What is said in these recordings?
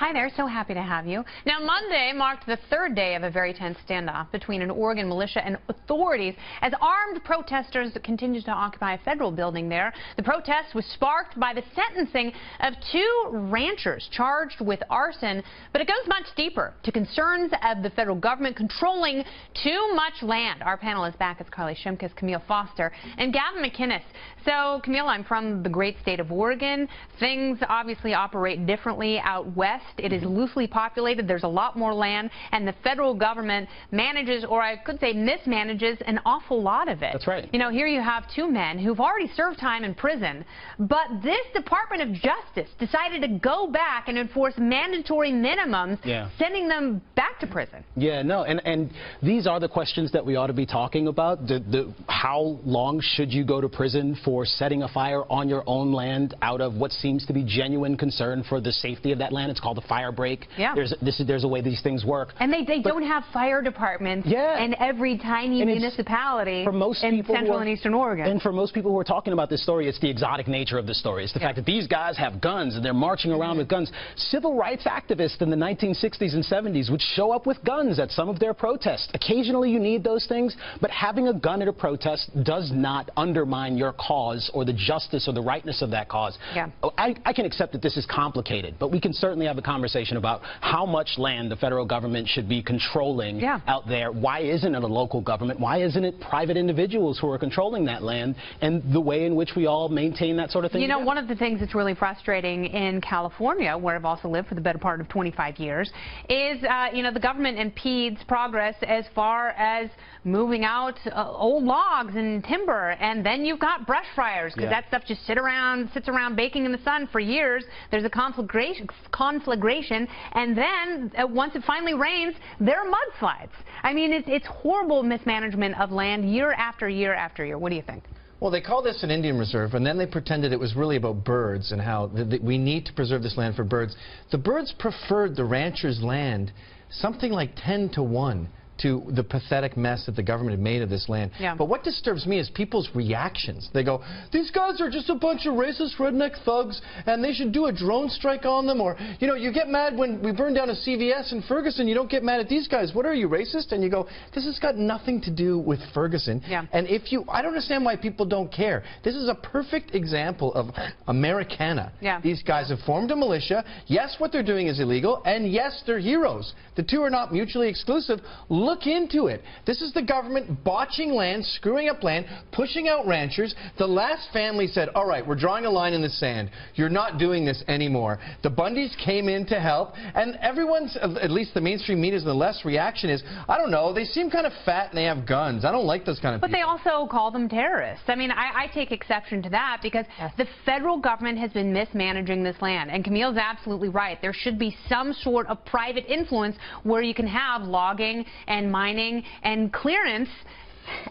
Hi there, so happy to have you. Now, Monday marked the third day of a very tense standoff between an Oregon militia and authorities as armed protesters continued to occupy a federal building there. The protest was sparked by the sentencing of two ranchers charged with arson, but it goes much deeper to concerns of the federal government controlling too much land. Our panel is back. It's Carly Shimkus, Camille Foster, and Gavin McInnes. So, Camille, I'm from the great state of Oregon. Things obviously operate differently out west. It is loosely populated. There's a lot more land, and the federal government manages, or I could say mismanages, an awful lot of it. That's right. You know, here you have two men who've already served time in prison, but this Department of Justice decided to go back and enforce mandatory minimums, sending them back to prison. Yeah, no, and these are the questions that we ought to be talking about. How long should you go to prison for setting a fire on your own land out of what seems to be genuine concern for the safety of that land? It's called a fire break. Yeah. There's a way these things work. And they don't have fire departments in every tiny municipality in Central and Eastern Oregon. And for most people who are talking about this story, it's the exotic nature of the story. It's the fact that these guys have guns and they're marching around with guns. Civil rights activists in the 1960s and 70s would show up with guns at some of their protests. Occasionally you need those things, but having a gun at a protest does not undermine your cause or the justice or the rightness of that cause. Yeah. I can accept that this is complicated, but we can certainly have a conversation about how much land the federal government should be controlling out there. Why isn't it a local government? Why isn't it private individuals who are controlling that land, and the way in which we all maintain that sort of thing? You know, one of the things that's really frustrating in California, where I've also lived for the better part of 25 years, is, you know, the government impedes progress as far as moving out old logs and timber, and then you've got brush fires, because that stuff just sits around baking in the sun for years. There's a conflagration, and then once it finally rains, there are mudslides. I mean, it's horrible mismanagement of land year after year after year. What do you think? Well, they call this an Indian reserve, and then they pretended it was really about birds and how we need to preserve this land for birds. The birds preferred the ranchers' land something like 10-1 to the pathetic mess that the government had made of this land. Yeah. But what disturbs me is people's reactions. They go, these guys are just a bunch of racist redneck thugs, and they should do a drone strike on them. Or, you know, you get mad when we burn down a CVS in Ferguson. You don't get mad at these guys. What are you, racist? And you go, this has got nothing to do with Ferguson. Yeah. And I don't understand why people don't care. This is a perfect example of Americana. Yeah. These guys have formed a militia. Yes, what they're doing is illegal, and yes, they're heroes. The two are not mutually exclusive. Look into it. This is the government botching land, screwing up land, pushing out ranchers. The last family said, all right, we're drawing a line in the sand. You're not doing this anymore. The Bundys came in to help, and everyone's, at least the mainstream media's, the less reaction is, I don't know, they seem kind of fat and they have guns. I don't like those kind of people. But they also call them terrorists. I mean, I take exception to that because the federal government has been mismanaging this land. And Camille's absolutely right. There should be some sort of private influence where you can have logging and mining and clearance.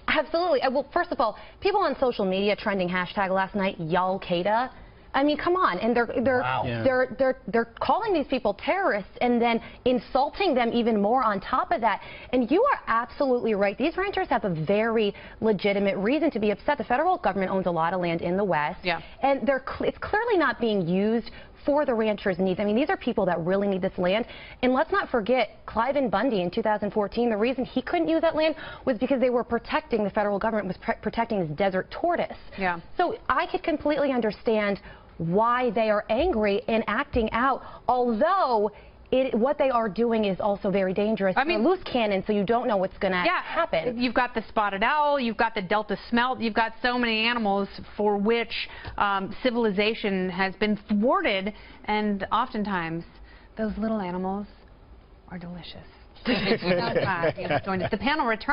Absolutely. Well, first of all, people on social media trending hashtag last night, Y'all-Qaeda. I mean, come on, and they're calling these people terrorists and then insulting them even more on top of that. And you are absolutely right. These ranchers have a very legitimate reason to be upset. The federal government owns a lot of land in the West, and it's clearly not being used for the ranchers' needs. I mean, these are people that really need this land. And let's not forget, Cliven Bundy in 2014, the reason he couldn't use that land was because they were protecting, the federal government was protecting his desert tortoise. Yeah. So I could completely understand why they are angry and acting out, although what they are doing is also very dangerous. I mean, a loose cannon, so you don't know what's going to happen. You've got the spotted owl, you've got the Delta smelt, you've got so many animals for which civilization has been thwarted, and oftentimes those little animals are delicious. The panel returns.